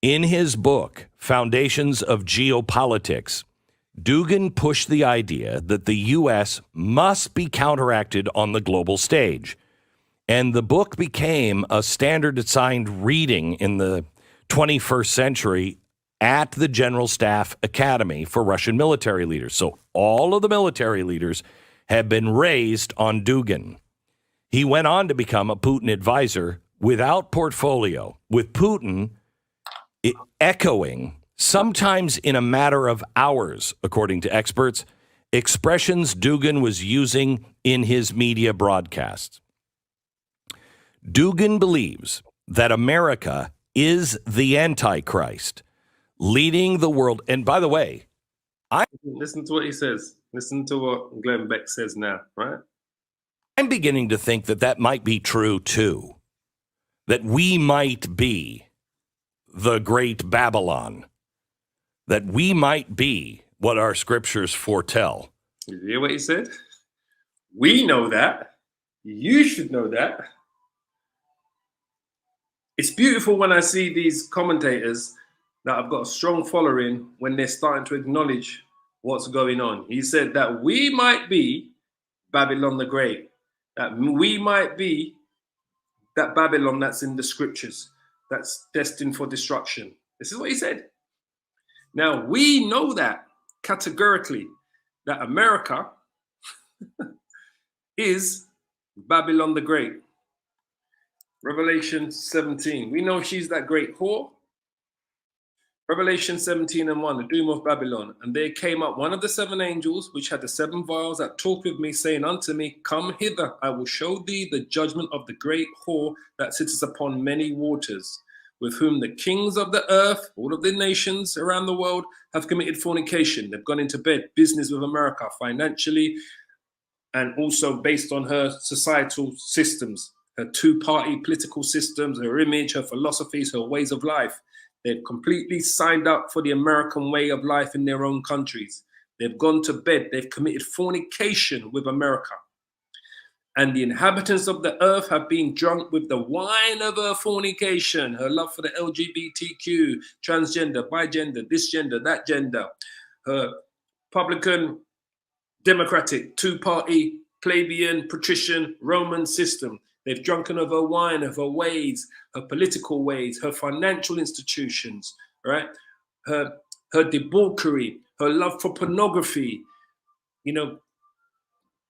In his book, Foundations of Geopolitics, Dugan pushed the idea that the U.S. must be counteracted on the global stage. And the book became a standard assigned reading in the 21st century at the General Staff Academy for Russian military leaders. So all of the military leaders have been raised on Dugan. He went on to become a Putin advisor without portfolio, with Putin echoing, sometimes in a matter of hours, according to experts, expressions Dugan was using in his media broadcasts. Dugan believes that America is the Antichrist, leading the world. And by the way, listen to what he says. Listen to what Glen Beck says now, right? I'm beginning to think that that might be true, too. That we might be the great Babylon. That we might be what our scriptures foretell. You hear what he said? We know that. You should know that. It's beautiful when I see these commentators that I've got a strong following when they're starting to acknowledge what's going on. He said that we might be Babylon the Great, that we might be that Babylon that's in the scriptures, that's destined for destruction. This is what he said. Now, we know that categorically, that America is Babylon the Great. Revelation 17. We know she's that great whore. Revelation 17:1, the doom of Babylon. And there came up one of the seven angels, which had the seven vials, that talked with me, saying unto me, Come hither, I will show thee the judgment of the great whore that sitteth upon many waters, with whom the kings of the earth, all of the nations around the world, have committed fornication. They've gone into bed, business with America, financially, and also based on her societal systems, her two-party political systems, her image, her philosophies, her ways of life. They've completely signed up for the American way of life in their own countries. They've gone to bed. They've committed fornication with America. And the inhabitants of the earth have been drunk with the wine of her fornication, her love for the LGBTQ, transgender, bigender, this gender, that gender, her Republican, Democratic, two-party, plebeian, patrician, Roman system. They've drunken of her wine, of her ways, her political ways, her financial institutions, right? Her debauchery, her love for pornography,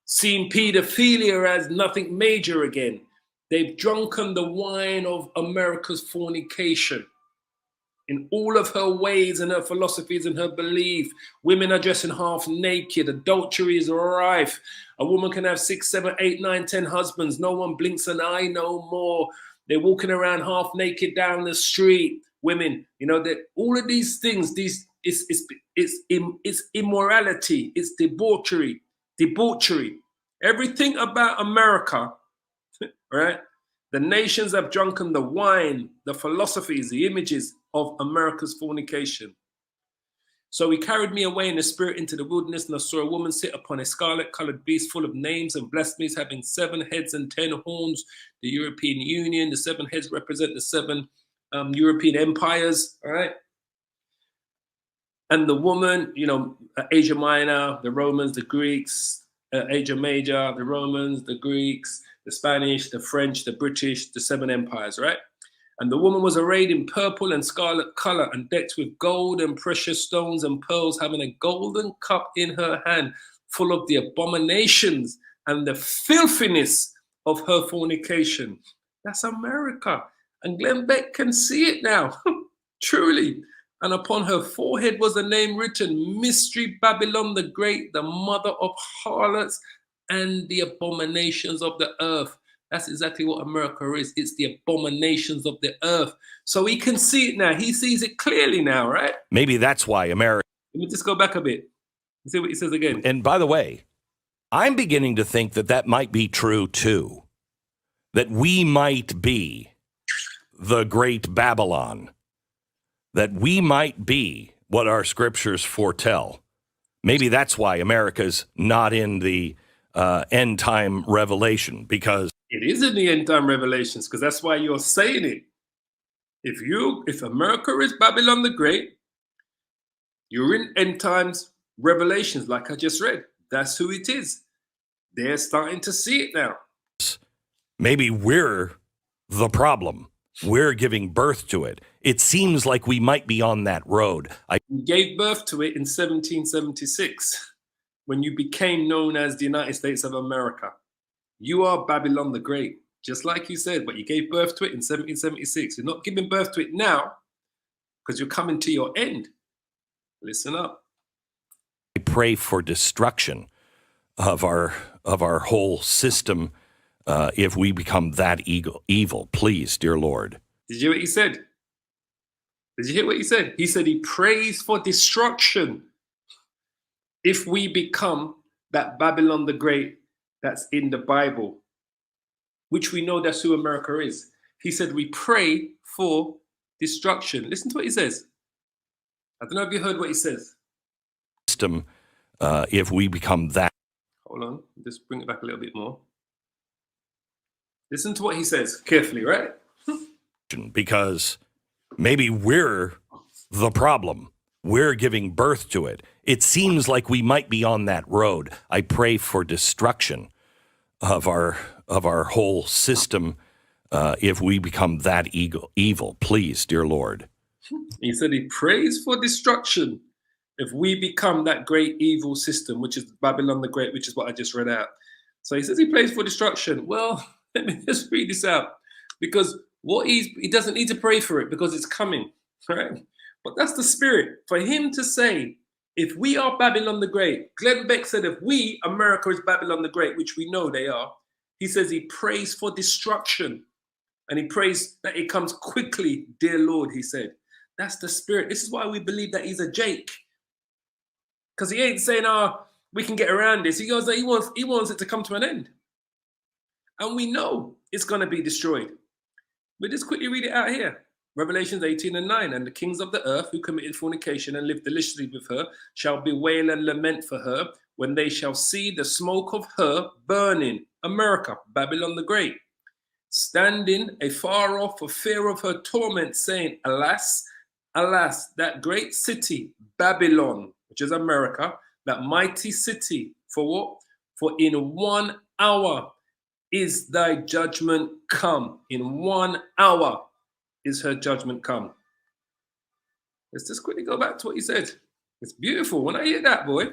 seeing pedophilia as nothing major again. They've drunken the wine of America's fornication. In all of her ways and her philosophies and her belief, women are dressing half naked. Adultery is rife. A woman can have 6, 7, 8, 9, 10 husbands. No one blinks an eye no more. They're walking around half naked down the street. Women, that all of these things. It's immorality. It's debauchery. Everything about America, right? The nations have drunken the wine, the philosophies, the images of America's fornication. So he carried me away in the spirit into the wilderness, and I saw a woman sit upon a scarlet-colored beast full of names and blasphemies, having 7 heads and 10 horns. The European Union, the 7 heads represent the 7 European empires, all right? And the woman, Asia Minor, the Romans, the Greeks, Asia Major, the Romans, the Greeks, the Spanish, the French, the British, the 7 empires, right? And the woman was arrayed in purple and scarlet color and decked with gold and precious stones and pearls, having a golden cup in her hand, full of the abominations and the filthiness of her fornication. That's America. And Glen Beck can see it now, truly. And upon her forehead was a name written, Mystery Babylon the Great, the mother of harlots and the abominations of the earth. That's exactly what America is. It's the abominations of the earth. So he can see it now. He sees it clearly now, right? Maybe that's why America... Let me just go back a bit. See what he says again. And by the way, I'm beginning to think that that might be true, too. That we might be the great Babylon. That we might be what our scriptures foretell. Maybe that's why America's not in the end time revelation, because it is in the end time revelations, because that's why you're saying it. If America is Babylon the Great, you're in end times revelations, like I just read. That's who it is. They're starting to see it now. Maybe we're the problem. We're giving birth to it. It seems like we might be on that road. You gave birth to it in 1776 when you became known as the United States of America. You are Babylon the Great, just like you said, but you gave birth to it in 1776. You're not giving birth to it now because you're coming to your end. Listen up. I pray for destruction of our whole system if we become that evil. Please, dear Lord. Did you hear what he said? Did you hear what he said? He said he prays for destruction if we become that Babylon the Great that's in the Bible, which we know that's who America is. He said we pray for destruction. Listen to what he says. I don't know if you heard what he says. System, if we become that. Hold on, just bring it back a little bit more. Listen to what he says carefully, right? Because maybe we're the problem. We're giving birth to it. It seems like we might be on that road. I pray for destruction of our whole system if we become that evil. Please, dear Lord. He said he prays for destruction if we become that great evil system, which is Babylon the Great, which is what I just read out. So he says he prays for destruction. Well, let me just read this out, because he doesn't need to pray for it because it's coming, right? But that's the spirit for him to say, if we are Babylon the Great, Glen Beck said, if we, America is Babylon the Great, which we know they are, he says he prays for destruction and he prays that it comes quickly, dear Lord, he said. That's the spirit. This is why we believe that he's a Jake. Because he ain't saying, we can get around this. He goes, he wants it to come to an end. And we know it's going to be destroyed. But just quickly read it out here. Revelations 18:9. And the kings of the earth who committed fornication and lived deliciously with her shall bewail and lament for her when they shall see the smoke of her burning. America, Babylon the Great, standing afar off for fear of her torment, saying, alas, alas, that great city, Babylon, which is America, that mighty city, for what? For in 1 hour is thy judgment come. In 1 hour is her judgment come. Let's just quickly go back to what he said. It's beautiful. When I hear that, boy.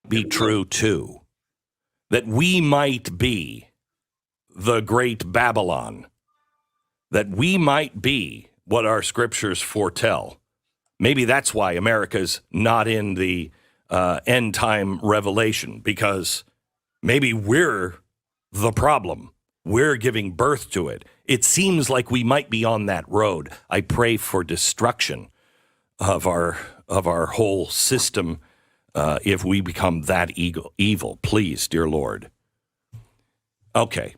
Be true too, that we might be the great Babylon, that we might be what our scriptures foretell. Maybe that's why America's not in the end time revelation, because maybe we're the problem. We're giving birth to it. It seems like we might be on that road. I pray for destruction of our whole system if we become that evil. Please, dear Lord. Okay.